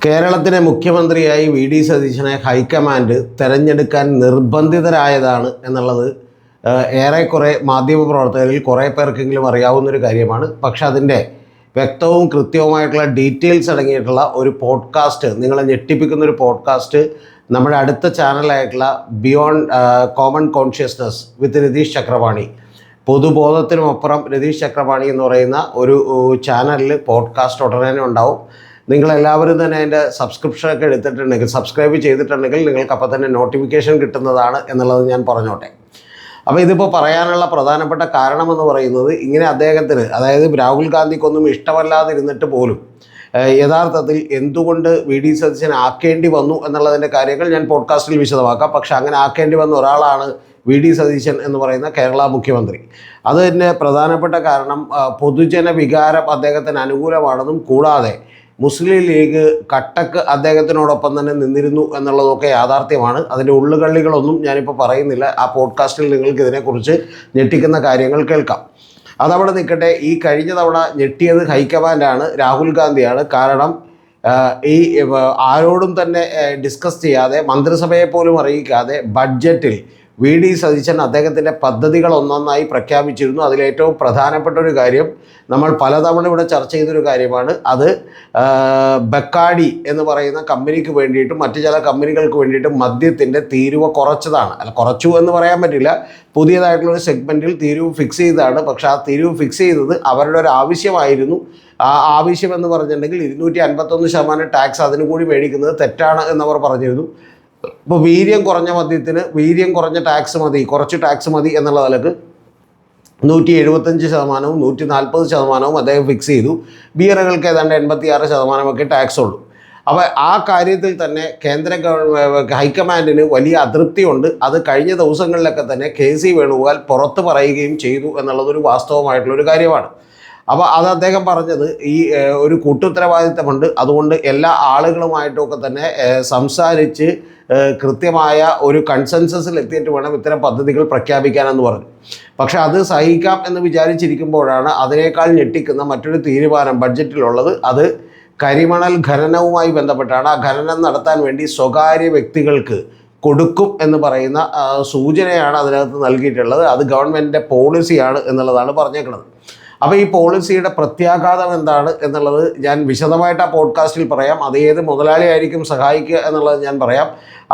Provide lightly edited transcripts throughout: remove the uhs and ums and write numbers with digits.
കേരളത്തിലെ മുഖ്യമന്ത്രിയായി V D സതീശനെ ഹൈക്കമാൻഡ് തെരഞ്ഞെടുക്കാൻ നിർബന്ധിതരായതാണ് എന്നുള്ളത് ഏറെക്കുറെ മാധ്യമപ്രവർത്തകരിൽ കുറേ പേർക്കെങ്കിലും അറിയാവുന്നൊരു കാര്യമാണ്. പക്ഷെ അതിൻ്റെ വ്യക്തവും കൃത്യവുമായിട്ടുള്ള ഡീറ്റെയിൽസ് അടങ്ങിയിട്ടുള്ള ഒരു പോഡ്കാസ്റ്റ്, നിങ്ങളെ ഞെട്ടിപ്പിക്കുന്നൊരു പോഡ്കാസ്റ്റ് നമ്മുടെ അടുത്ത ചാനലായിട്ടുള്ള ബിയോണ്ട് കോമൺ കോൺഷ്യസ്നസ് വിത്ത് രതീഷ് ചക്രപാണി, പൊതുബോധത്തിനുമപ്പുറം രതീഷ് ചക്രപാണി എന്ന് പറയുന്ന ഒരു ചാനലിൽ പോഡ്കാസ്റ്റ് ഉടനെ ഉണ്ടാവും. നിങ്ങളെല്ലാവരും തന്നെ അതിൻ്റെ സബ്സ്ക്രിപ്ഷനൊക്കെ എടുത്തിട്ടുണ്ടെങ്കിൽ, സബ്സ്ക്രൈബ് ചെയ്തിട്ടുണ്ടെങ്കിൽ നിങ്ങൾക്ക് അപ്പോൾ തന്നെ നോട്ടിഫിക്കേഷൻ കിട്ടുന്നതാണ് എന്നുള്ളത് ഞാൻ പറഞ്ഞോട്ടെ. അപ്പോൾ ഇതിപ്പോൾ പറയാനുള്ള പ്രധാനപ്പെട്ട കാരണമെന്ന് പറയുന്നത്, ഇങ്ങനെ അദ്ദേഹത്തിന്, അതായത് രാഹുൽ ഗാന്ധിക്കൊന്നും ഇഷ്ടമല്ലാതിരുന്നിട്ട് പോലും യഥാർത്ഥത്തിൽ എന്തുകൊണ്ട് വി ഡി സതീശനെ ആക്കേണ്ടി വന്നു എന്നുള്ളതിൻ്റെ കാര്യങ്ങൾ ഞാൻ പോഡ്കാസ്റ്റിൽ വിശദമാക്കാം. പക്ഷെ അങ്ങനെ ആക്കേണ്ടി വന്ന ഒരാളാണ് വി ഡി സതീശൻ എന്ന് പറയുന്ന കേരള മുഖ്യമന്ത്രി. അത് തന്നെ പ്രധാനപ്പെട്ട കാരണം പൊതുജന വികാരം അദ്ദേഹത്തിന് അനുകൂലമാണെന്നും കൂടാതെ മുസ്ലിം ലീഗ് കട്ടക്ക് അദ്ദേഹത്തിനോടൊപ്പം തന്നെ നിന്നിരുന്നു എന്നുള്ളതൊക്കെ യാഥാർത്ഥ്യമാണ്. അതിൻ്റെ ഉള്ളുകള്ളികളൊന്നും ഞാനിപ്പോൾ പറയുന്നില്ല. ആ പോഡ്കാസ്റ്റിൽ നിങ്ങൾക്ക് ഇതിനെക്കുറിച്ച് ഞെട്ടിക്കുന്ന കാര്യങ്ങൾ കേൾക്കാം. അതവിടെ നിൽക്കട്ടെ. ഈ കഴിഞ്ഞ തവണ ഞെട്ടിയത് ഹൈക്കമാൻഡാണ്, രാഹുൽ ഗാന്ധിയാണ്. കാരണം ഈ ആരോടും തന്നെ ഡിസ്കസ് ചെയ്യാതെ, മന്ത്രിസഭയെ പോലും അറിയിക്കാതെ ബഡ്ജറ്റിൽ വി ഡി സതീശൻ അദ്ദേഹത്തിൻ്റെ പദ്ധതികൾ ഒന്നൊന്നായി പ്രഖ്യാപിച്ചിരുന്നു. അതിലേറ്റവും പ്രധാനപ്പെട്ട ഒരു കാര്യം, നമ്മൾ പലതവണ ഇവിടെ ചർച്ച ചെയ്തൊരു കാര്യമാണ്. അത് ബക്കാഡി എന്ന് പറയുന്ന കമ്പനിക്ക് വേണ്ടിയിട്ടും മറ്റു ചില കമ്പനികൾക്ക് വേണ്ടിയിട്ടും മദ്യത്തിൻ്റെ തീരുവ കുറച്ചതാണ്. അല്ല, കുറച്ചു എന്ന് പറയാൻ പറ്റില്ല, പുതിയതായിട്ടുള്ളൊരു സെഗ്മെൻറ്റിൽ തീരുവ ഫിക്സ് ചെയ്തതാണ്. പക്ഷേ ആ തീരുവ ഫിക്സ് ചെയ്തത് അവരുടെ ഒരു ആവശ്യമായിരുന്നു. ആ ആവശ്യം എന്ന് പറഞ്ഞിട്ടുണ്ടെങ്കിൽ 251% ടാക്സ് അതിനു കൂടി മേടിക്കുന്നത് തെറ്റാണ് എന്നവർ പറഞ്ഞിരുന്നു. ഇപ്പോൾ വീര്യം കുറഞ്ഞ മദ്യത്തിന് വീര്യം കുറഞ്ഞ ടാക്സ് മതി, കുറച്ച് ടാക്സ് മതി എന്നുള്ള നിലക്ക് 175%, 140% അദ്ദേഹം ഫിക്സ് ചെയ്തു. ബിയറുകൾക്ക് ഏതാണ്ട് 86% ടാക്സ് ഉള്ളൂ. അപ്പോൾ ആ കാര്യത്തിൽ തന്നെ കേന്ദ്ര ഹൈക്കമാൻഡിന് വലിയ അതൃപ്തിയുണ്ട്. അത് കഴിഞ്ഞ ദിവസങ്ങളിലൊക്കെ തന്നെ KC വേണുഗോപാൽ പുറത്ത് പറയുകയും ചെയ്തു എന്നുള്ളതൊരു വാസ്തവമായിട്ടുള്ളൊരു കാര്യമാണ്. അപ്പോൾ അത് അദ്ദേഹം പറഞ്ഞത്, ഈ ഒരു കൂട്ടുത്തരവാദിത്തമുണ്ട്, അതുകൊണ്ട് എല്ലാ ആളുകളുമായിട്ടൊക്കെ തന്നെ സംസാരിച്ച് കൃത്യമായ ഒരു കൺസെൻസസിൽ എത്തിയിട്ട് വേണം ഇത്തരം പദ്ധതികൾ പ്രഖ്യാപിക്കാനെന്ന് പറഞ്ഞു. പക്ഷെ അത് സഹിക്കാം എന്ന് വിചാരിച്ചിരിക്കുമ്പോഴാണ് അതിനേക്കാൾ ഞെട്ടിക്കുന്ന മറ്റൊരു തീരുമാനം ബഡ്ജറ്റിലുള്ളത്. അത് കരിമണൽ ഖനനവുമായി ബന്ധപ്പെട്ടാണ്. ആ ഖനനം നടത്താൻ വേണ്ടി സ്വകാര്യ വ്യക്തികൾക്ക് കൊടുക്കും എന്ന് പറയുന്ന സൂചനയാണ് അതിനകത്ത് നൽകിയിട്ടുള്ളത്. അത് ഗവൺമെൻറ്റിൻ്റെ പോളിസിയാണ് എന്നുള്ളതാണ് പറഞ്ഞേക്കുന്നത്. അപ്പോൾ ഈ പോളിസിയുടെ പ്രത്യാഘാതം എന്താണ് എന്നുള്ളത് ഞാൻ വിശദമായിട്ട് ആ പോഡ്കാസ്റ്റിൽ പറയാം. അത് ഏത് മുതലാളിയായിരിക്കും സഹായിക്കുക എന്നുള്ളത് ഞാൻ പറയാം.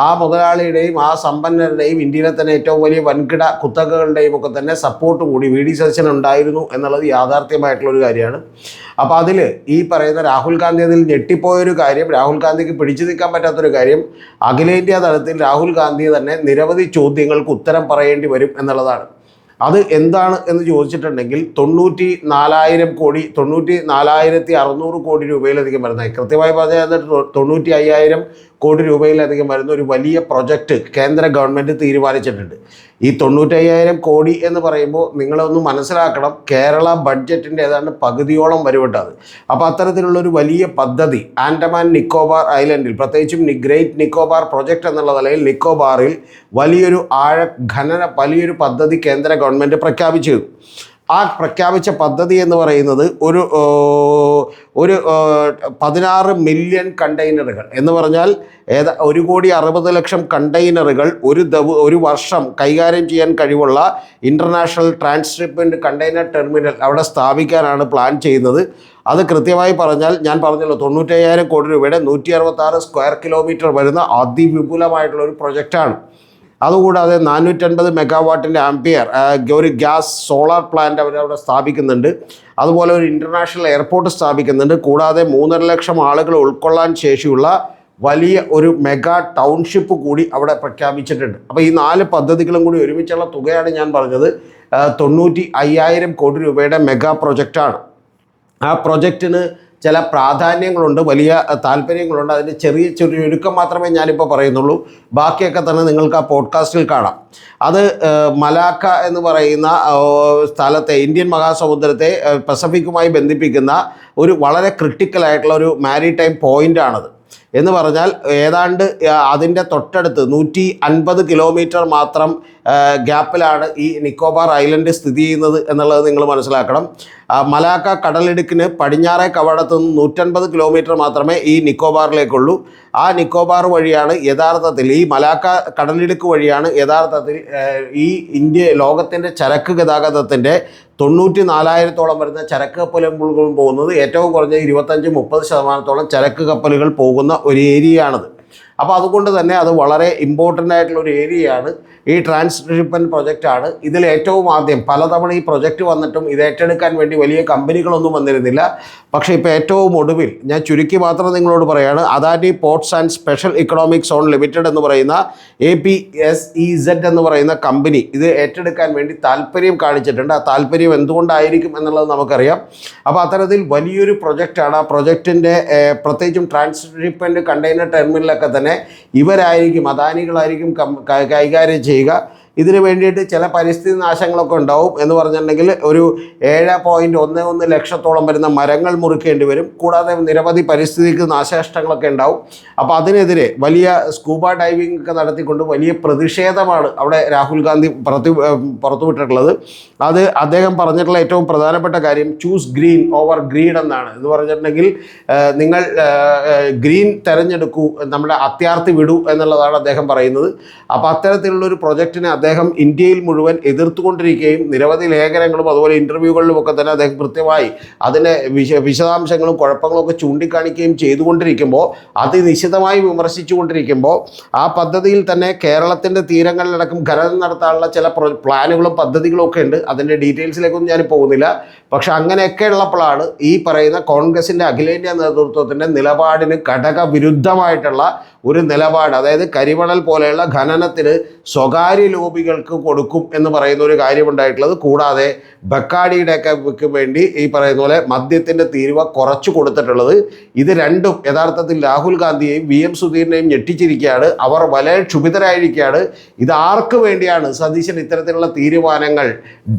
ആ മുതലാളിയുടെയും ആ സമ്പന്നരുടെയും ഇന്ത്യയിലെ തന്നെ ഏറ്റവും വലിയ വൻകിട കുത്തകകളുടെയും ഒക്കെ തന്നെ സപ്പോർട്ട് കൂടി വി ഡി സതീശൻ ഉണ്ടായിരുന്നു എന്നുള്ളത് യാഥാർത്ഥ്യമായിട്ടുള്ളൊരു കാര്യമാണ്. അപ്പോൾ അതിൽ ഈ പറയുന്ന രാഹുൽ ഗാന്ധി അതിൽ ഞെട്ടിപ്പോയൊരു കാര്യം, രാഹുൽ ഗാന്ധിക്ക് പിടിച്ചു നിൽക്കാൻ പറ്റാത്തൊരു കാര്യം, അഖിലേന്ത്യാ തലത്തിൽ രാഹുൽ ഗാന്ധി തന്നെ നിരവധി ചോദ്യങ്ങൾക്ക് ഉത്തരം പറയേണ്ടി വരും എന്നുള്ളതാണ്. അത് എന്താണ് എന്ന് ചോദിച്ചിട്ടുണ്ടെങ്കിൽ 94,000 കോടി, 94,600 കോടി രൂപയിലധികം വരുന്ന, കൃത്യമായി പറഞ്ഞാൽ 95,000 കോടി രൂപയിലധികം വരുന്ന ഒരു വലിയ പ്രൊജക്റ്റ് കേന്ദ്ര ഗവൺമെൻറ് തീരുമാനിച്ചിട്ടുണ്ട്. ഈ 95,000 കോടി എന്ന് പറയുമ്പോൾ നിങ്ങളൊന്ന് മനസ്സിലാക്കണം, കേരള ബഡ്ജറ്റിൻ്റെ ഏതാണ്ട് പകുതിയോളം വരുവിട്ടത്. അപ്പോൾ അത്തരത്തിലുള്ളൊരു വലിയ പദ്ധതി ആൻഡമാൻ നിക്കോബാർ ഐലൻഡിൽ, പ്രത്യേകിച്ചും ഗ്രേറ്റ് നിക്കോബാർ പ്രൊജക്റ്റ് എന്നുള്ള നിലയിൽ നിക്കോബാറിൽ വലിയൊരു വലിയൊരു പദ്ധതി കേന്ദ്ര ഗവൺമെൻറ് പ്രഖ്യാപിച്ചു. ആ പ്രഖ്യാപിച്ച പദ്ധതി എന്ന് പറയുന്നത് ഒരു 16 മില്യൺ കണ്ടെയ്നറുകൾ എന്ന് പറഞ്ഞാൽ 1,60,00,000 കണ്ടെയ്നറുകൾ ഒരു വർഷം കൈകാര്യം ചെയ്യാൻ കഴിവുള്ള ഇൻ്റർനാഷണൽ ട്രാൻസ്ഷിപ്മെൻറ്റ് കണ്ടെയ്നർ ടെർമിനൽ അവിടെ സ്ഥാപിക്കാനാണ് പ്ലാൻ ചെയ്യുന്നത്. അത് കൃത്യമായി പറഞ്ഞാൽ, ഞാൻ പറഞ്ഞല്ലോ, 95,000 കോടി രൂപയുടെ 166 സ്ക്വയർ കിലോമീറ്റർ വരുന്ന അതിവിപുലമായിട്ടുള്ളൊരു പ്രൊജക്റ്റാണ്. അതുകൂടാതെ 450 മെഗാവാട്ടിൻ്റെ ആംപിയർ ഒരു ഗ്യാസ് സോളാർ പ്ലാന്റ് അവരവിടെ സ്ഥാപിക്കുന്നുണ്ട്. അതുപോലെ ഒരു ഇൻ്റർനാഷണൽ എയർപോർട്ട് സ്ഥാപിക്കുന്നുണ്ട്. കൂടാതെ 3.5 ലക്ഷം ആളുകൾ ഉൾക്കൊള്ളാൻ ശേഷിയുള്ള വലിയ ഒരു മെഗാ ടൗൺഷിപ്പ് കൂടി അവിടെ പ്രഖ്യാപിച്ചിട്ടുണ്ട്. അപ്പോൾ ഈ 4 പദ്ധതികളും കൂടി ഒരുമിച്ചുള്ള തുകയാണ് ഞാൻ പറഞ്ഞത്. 95,000 കോടി രൂപയുടെ മെഗാ പ്രൊജക്റ്റാണ്. ആ പ്രൊജക്റ്റിന് ചില പ്രാധാന്യങ്ങളുണ്ട്, വലിയ താല്പര്യങ്ങളുണ്ട്. അതിൻ്റെ ചെറിയ ചുരുക്കം മാത്രമേ ഞാനിപ്പോൾ പറയുന്നുള്ളൂ. ബാക്കിയൊക്കെ തന്നെ നിങ്ങൾക്ക് ആ പോഡ്കാസ്റ്റിൽ കാണാം. അത് മലാക്ക എന്ന് പറയുന്ന സ്ഥലത്തെ, ഇന്ത്യൻ മഹാസമുദ്രത്തെ പസഫിക്കുമായി ബന്ധിപ്പിക്കുന്ന ഒരു വളരെ ക്രിട്ടിക്കലായിട്ടുള്ള ഒരു മാരിടൈം പോയിൻ്റാണത്. എന്ന് പറഞ്ഞാൽ ഏതാണ്ട് അതിൻ്റെ തൊട്ടടുത്ത് 150 കിലോമീറ്റർ മാത്രം ഗ്യാപ്പിലാണ് ഈ നിക്കോബാർ ഐലൻഡ് സ്ഥിതി ചെയ്യുന്നത് എന്നുള്ളത് നിങ്ങൾ മനസ്സിലാക്കണം. മലാക്ക കടലിടുക്കിന് പടിഞ്ഞാറേ കവാടത്തു നിന്ന് 150 കിലോമീറ്റർ മാത്രമേ ഈ നിക്കോബാറിലേക്കുള്ളൂ. ആ നിക്കോബാർ വഴിയാണ് യഥാർത്ഥത്തിൽ, ഈ മലാക്ക കടലിടുക്ക് വഴിയാണ് യഥാർത്ഥത്തിൽ ഈ ലോകത്തിൻ്റെ ചരക്ക് ഗതാഗതത്തിൻ്റെ 94,000-ഓളം വരുന്ന ചരക്ക് കപ്പലുകളും പോകുന്നത്. ഏറ്റവും കുറഞ്ഞ 25-30% ചരക്ക് കപ്പലുകൾ പോകുന്ന ഒരു ഏരിയയാണത്. അപ്പോൾ അതുകൊണ്ട് തന്നെ അത് വളരെ ഇമ്പോർട്ടൻ്റ് ആയിട്ടുള്ള ഒരു ഏരിയയാണ്. ഈ ട്രാൻസ്ഷിപ്മെൻറ്റ് പ്രൊജക്റ്റാണ്. ഇതിൽ ഏറ്റവും ആദ്യം പലതവണ ഈ പ്രൊജക്റ്റ് വന്നിട്ടും ഇത് ഏറ്റെടുക്കാൻ വേണ്ടി വലിയ കമ്പനികളൊന്നും വന്നിരുന്നില്ല. പക്ഷേ ഇപ്പോൾ ഏറ്റവും ഒടുവിൽ ഞാൻ ചുരുക്കി മാത്രം നിങ്ങളോട് പറയുകയാണ്, Adani ports and special economic zone limited എന്ന് പറയുന്ന APSEZ എന്ന് പറയുന്ന കമ്പനി ഇത് ഏറ്റെടുക്കാൻ വേണ്ടി താല്പര്യം കാണിച്ചിട്ടുണ്ട്. ആ താല്പര്യം എന്തുകൊണ്ടായിരിക്കും എന്നുള്ളത് നമുക്കറിയാം. അപ്പോൾ അത്തരത്തിൽ വലിയൊരു പ്രൊജക്റ്റാണ്. ആ പ്രൊജക്റ്റിൻ്റെ പ്രത്യേകിച്ചും ട്രാൻസ്ഷിപ്മെൻറ്റ് കണ്ടെയ്നർ ടെർമിനലൊക്കെ തന്നെ ഇവരായിരിക്കും, അദാനികളായിരിക്കും കൈകാര്യം ചെയ്യുക. ഇതിന് വേണ്ടിയിട്ട് ചില പരിസ്ഥിതി നാശങ്ങളൊക്കെ ഉണ്ടാവും. എന്ന് പറഞ്ഞിട്ടുണ്ടെങ്കിൽ ഒരു 7.11 ലക്ഷത്തോളം വരുന്ന മരങ്ങൾ മുറിക്കേണ്ടി വരും. കൂടാതെ നിരവധി പരിസ്ഥിതിക്ക് നാശനഷ്ടങ്ങളൊക്കെ ഉണ്ടാവും. അപ്പോൾ അതിനെതിരെ വലിയ സ്കൂബ ഡൈവിംഗ് ഒക്കെ നടത്തിക്കൊണ്ട് വലിയ പ്രതിഷേധമാണ് അവിടെ രാഹുൽ ഗാന്ധി പുറത്തുവിട്ടിട്ടുള്ളത്. അത് അദ്ദേഹം പറഞ്ഞിട്ടുള്ള ഏറ്റവും പ്രധാനപ്പെട്ട കാര്യം ചൂസ് ഗ്രീൻ ഓവർ ഗ്രീഡ് എന്നാണ്. എന്ന് പറഞ്ഞിട്ടുണ്ടെങ്കിൽ നിങ്ങൾ ഗ്രീൻ തിരഞ്ഞെടുക്കൂ, നമ്മുടെ അത്യാർത്തി വിടൂ എന്നുള്ളതാണ് അദ്ദേഹം പറയുന്നത്. അപ്പോൾ അത്തരത്തിലുള്ളൊരു പ്രൊജക്റ്റിനെ അദ്ദേഹം ഇന്ത്യയിൽ മുഴുവൻ എതിർത്തുകൊണ്ടിരിക്കുകയും നിരവധി ലേഖനങ്ങളും അതുപോലെ ഇൻ്റർവ്യൂകളിലുമൊക്കെ തന്നെ അദ്ദേഹം കൃത്യമായി അതിൻ്റെ വിശദാംശങ്ങളും കുഴപ്പങ്ങളും ഒക്കെ ചൂണ്ടിക്കാണിക്കുകയും ചെയ്തുകൊണ്ടിരിക്കുമ്പോൾ, അതിനിശിതമായി വിമർശിച്ചുകൊണ്ടിരിക്കുമ്പോൾ, ആ പദ്ധതിയിൽ തന്നെ കേരളത്തിൻ്റെ തീരങ്ങളിലടക്കം ഖനനം നടത്താനുള്ള ചില പ്ലാനുകളും പദ്ധതികളും ഒക്കെ ഉണ്ട്. അതിൻ്റെ ഡീറ്റെയിൽസിലേക്കൊന്നും ഞാൻ പോകുന്നില്ല. പക്ഷെ അങ്ങനെയൊക്കെ ഉള്ളപ്പോഴാണ് ഈ പറയുന്ന കോൺഗ്രസിൻ്റെ അഖിലേന്ത്യാ നേതൃത്വത്തിൻ്റെ നിലപാടിന് ഘടകവിരുദ്ധമായിട്ടുള്ള ഒരു നിലപാട്, അതായത് കരിമണൽ പോലെയുള്ള ഖനനത്തിന് സ്വകാര്യ ലോബികൾക്ക് കൊടുക്കും എന്ന് പറയുന്ന ഒരു കാര്യമുണ്ടായിട്ടുള്ളത്. കൂടാതെ ബക്കാഡിയുടെയൊക്കെ വേണ്ടി ഈ പറയുന്ന പോലെ മദ്യത്തിൻ്റെ തീരുവ കുറച്ചു കൊടുത്തിട്ടുള്ളത്. ഇത് രണ്ടും യഥാർത്ഥത്തിൽ രാഹുൽ ഗാന്ധിയെയും VM സുധീറിനെയും ഞെട്ടിച്ചിരിക്കുകയാണ്. അവർ വളരെ ക്ഷുഭിതരായിരിക്കുകയാണ്. ഇത് ആർക്ക് വേണ്ടിയാണ് സതീശൻ ഇത്തരത്തിലുള്ള തീരുമാനങ്ങൾ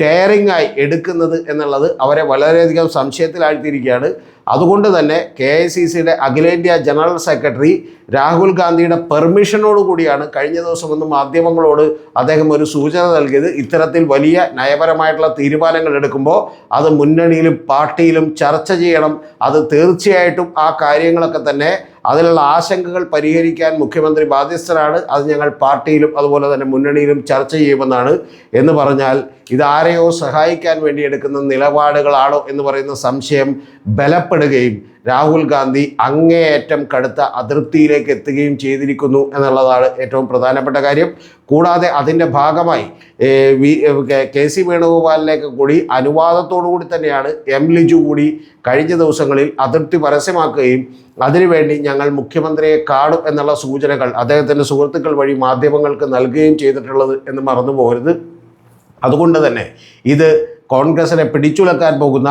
ഡെയറിംഗ് ആയി എടുക്കുന്നത് എന്നുള്ളത് അവരെ വളരെയധികം സംശയത്തിലാഴ്ത്തിയിരിക്കുകയാണ്. അതുകൊണ്ട് തന്നെ KICCയുടെ അഖിലേന്ത്യാ ജനറൽ സെക്രട്ടറി രാഹുൽ ഗാന്ധിയുടെ പെർമിഷനോട് കൂടിയാണ് കഴിഞ്ഞ ദിവസം ഒന്ന് മാധ്യമങ്ങളോട് അദ്ദേഹം ഒരു സൂചന നൽകിയത്. ഇത്തരത്തിൽ വലിയ നയപരമായിട്ടുള്ള തീരുമാനങ്ങൾ എടുക്കുമ്പോൾ അത് മുന്നണിയിലും പാർട്ടിയിലും ചർച്ച ചെയ്യണം. അത് തീർച്ചയായിട്ടും ആ കാര്യങ്ങളൊക്കെ തന്നെ അതിലുള്ള ആശങ്കകൾ പരിഹരിക്കാൻ മുഖ്യമന്ത്രി ബാധ്യസ്ഥരാണ്. അത് ഞങ്ങൾ പാർട്ടിയിലും അതുപോലെ തന്നെ മുന്നണിയിലും ചർച്ച ചെയ്യുമെന്നാണ്. എന്ന് പറഞ്ഞാൽ ഇതാരെയോ സഹായിക്കാൻ വേണ്ടി എടുക്കുന്ന നിലപാടുകളാണോ എന്ന് പറയുന്ന സംശയം ബലപ്പെടുകയും രാഹുൽ ഗാന്ധി അങ്ങേയറ്റം കടുത്ത അതൃപ്തിയിലേക്ക് എത്തുകയും ചെയ്തിരിക്കുന്നു എന്നുള്ളതാണ് ഏറ്റവും പ്രധാനപ്പെട്ട കാര്യം. കൂടാതെ അതിൻ്റെ ഭാഗമായി KC വേണുഗോപാലിലേക്ക് കൂടി അനുവാദത്തോടു കൂടി തന്നെയാണ് M ലിജു കൂടി കഴിഞ്ഞ ദിവസങ്ങളിൽ അതൃപ്തി പരസ്യമാക്കുകയും അതിനുവേണ്ടി ഞങ്ങൾ മുഖ്യമന്ത്രിയെ കാണും എന്നുള്ള സൂചനകൾ അദ്ദേഹത്തിൻ്റെ സുഹൃത്തുക്കൾ വഴി മാധ്യമങ്ങൾക്ക് നൽകുകയും ചെയ്തിട്ടുള്ളത് എന്ന് മറന്നു പോകരുത്. അതുകൊണ്ട് തന്നെ ഇത് കോൺഗ്രസിനെ പിടിച്ചുലക്കാൻ പോകുന്ന,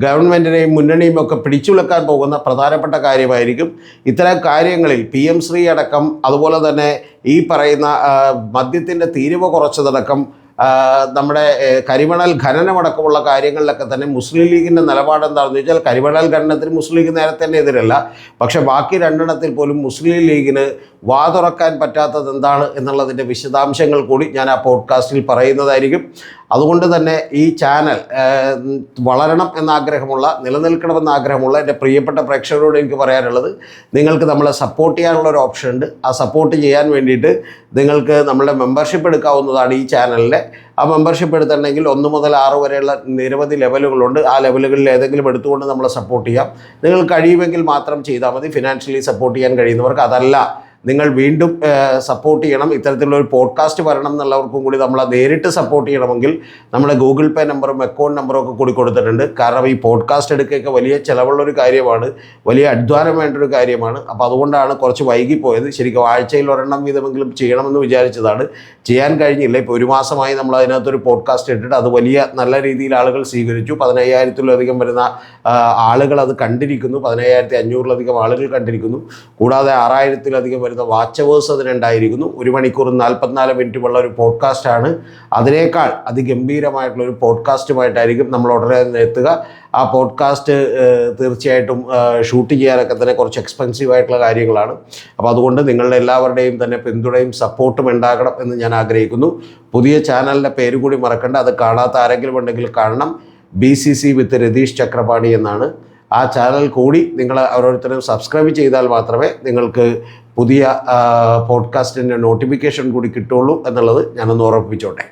ഗവൺമെൻറ്റിനെയും മുന്നണിയും ഒക്കെ പിടിച്ചുലക്കാൻ പോകുന്ന പ്രധാനപ്പെട്ട കാര്യമായിരിക്കും. ഇത്തരം കാര്യങ്ങളിൽ PM ശ്രീ അടക്കം അതുപോലെ തന്നെ ഈ പറയുന്ന മദ്യത്തിൻ്റെ തീരുവ കുറച്ചതടക്കം നമ്മുടെ കരിമണൽ ഖനനമടക്കമുള്ള കാര്യങ്ങളിലൊക്കെ തന്നെ മുസ്ലിം ലീഗിൻ്റെ നിലപാട് എന്താണെന്ന് ചോദിച്ചാൽ, കരിമണൽ ഖനനത്തിന് മുസ്ലിം ലീഗ് നേരത്തെ തന്നെ എതിരല്ല. പക്ഷേ ബാക്കി രണ്ടെണ്ണത്തിൽ പോലും മുസ്ലിം ലീഗിന് വാ തുറക്കാൻ പറ്റാത്തത് എന്താണ് എന്നുള്ളതിൻ്റെ വിശദാംശങ്ങൾ കൂടി ഞാൻ ആ പോഡ്കാസ്റ്റിൽ പറയുന്നതായിരിക്കും. അതുകൊണ്ട് തന്നെ ഈ ചാനൽ വളരണം എന്നാഗ്രഹമുള്ള, നിലനിൽക്കണമെന്ന് ആഗ്രഹമുള്ള എൻ്റെ പ്രിയപ്പെട്ട പ്രേക്ഷകരോട് എനിക്ക് പറയാനുള്ളത്, നിങ്ങൾക്ക് നമ്മളെ സപ്പോർട്ട് ചെയ്യാനുള്ള ഒരു ഓപ്ഷൻ ഉണ്ട്. ആ സപ്പോർട്ട് ചെയ്യാൻ വേണ്ടിയിട്ട് നിങ്ങൾക്ക് നമ്മളുടെ മെമ്പർഷിപ്പ് എടുക്കാവുന്നതാണ് ഈ ചാനലിലെ. ആ മെമ്പർഷിപ്പ് എടുത്തിട്ടുണ്ടെങ്കിൽ 1 മുതൽ 6 വരെയുള്ള നിരവധി ലെവലുകളുണ്ട്. ആ ലെവലുകളിൽ ഏതെങ്കിലും എടുത്തുകൊണ്ട് നമ്മളെ സപ്പോർട്ട് ചെയ്യാം. നിങ്ങൾ കഴിയുമെങ്കിൽ മാത്രം ചെയ്താൽ മതി. ഫിനാൻഷ്യലി സപ്പോർട്ട് ചെയ്യാൻ കഴിയുന്നവർക്ക്, അതല്ല നിങ്ങൾ വീണ്ടും സപ്പോർട്ട് ചെയ്യണം, ഇത്തരത്തിലുള്ള ഒരു പോഡ്കാസ്റ്റ് വരണം എന്നുള്ളവർക്കും കൂടി നമ്മളെ നേരിട്ട് സപ്പോർട്ട് ചെയ്യണമെങ്കിൽ നമ്മുടെ ഗൂഗിൾ പേ നമ്പറും അക്കൗണ്ട് നമ്പറും ഒക്കെ കൂടി കൊടുത്തിട്ടുണ്ട്. കാരണം ഈ പോഡ്കാസ്റ്റ് എടുക്കുകയൊക്കെ വലിയ ചിലവുള്ളൊരു കാര്യമാണ്, വലിയ അധ്വാനം വേണ്ടൊരു കാര്യമാണ്. അപ്പോൾ അതുകൊണ്ടാണ് കുറച്ച് വൈകിപ്പോയത്. ശരിക്കും ആഴ്ചയിൽ ഒരെണ്ണം വീതമെങ്കിലും ചെയ്യണമെന്ന് വിചാരിച്ചതാണ്, ചെയ്യാൻ കഴിഞ്ഞില്ല. ഇപ്പോൾ 1 മാസമായി നമ്മൾ അതിനകത്തൊരു പോഡ്കാസ്റ്റ് ഇട്ടിട്ട് അത് വലിയ നല്ല രീതിയിൽ ആളുകൾ സ്വീകരിച്ചു. 15,000-ലധികം വരുന്ന ആളുകൾ അത് കണ്ടിരിക്കുന്നു, 15,500-ലധികം ആളുകൾ കണ്ടിരിക്കുന്നു. കൂടാതെ 6,000-ലധികം വരുന്ന വാച്ചവേഴ്സ് അതിനുണ്ടായിരിക്കുന്നു. 1 മണിക്കൂർ 44 മിനിറ്റുമുള്ള ഒരു പോഡ്കാസ്റ്റാണ്. അതിനേക്കാൾ അതിഗംഭീരമായിട്ടുള്ളൊരു പോഡ്കാസ്റ്റുമായിട്ടായിരിക്കും നമ്മൾ ഉടനെ തന്നെ എത്തുക. ആ പോഡ്കാസ്റ്റ് തീർച്ചയായിട്ടും ഷൂട്ട് ചെയ്യാനൊക്കെ തന്നെ കുറച്ച് എക്സ്പെൻസീവ് ആയിട്ടുള്ള കാര്യങ്ങളാണ്. അപ്പോൾ അതുകൊണ്ട് നിങ്ങളുടെ എല്ലാവരുടെയും തന്നെ പിന്തുണയും സപ്പോർട്ടും ഉണ്ടാകണം എന്ന് ഞാൻ ആഗ്രഹിക്കുന്നു. പുതിയ ചാനലിൻ്റെ പേര് കൂടി മറക്കണ്ട, അത് കാണാത്ത ആരെങ്കിലും ഉണ്ടെങ്കിൽ കാണണം. BCC വിത്ത് രതീഷ് ചക്രപാണി എന്നാണ്. ആ ചാനൽ കൂടി നിങ്ങൾ ഓരോരുത്തരും സബ്സ്ക്രൈബ് ചെയ്താൽ മാത്രമേ നിങ്ങൾക്ക് പുതിയ പോഡ്കാസ്റ്റിൻ്റെ നോട്ടിഫിക്കേഷൻ കൂടി കിട്ടുള്ളൂ എന്നുള്ളത് ഞാനൊന്ന് ഉറപ്പിച്ചോട്ടെ.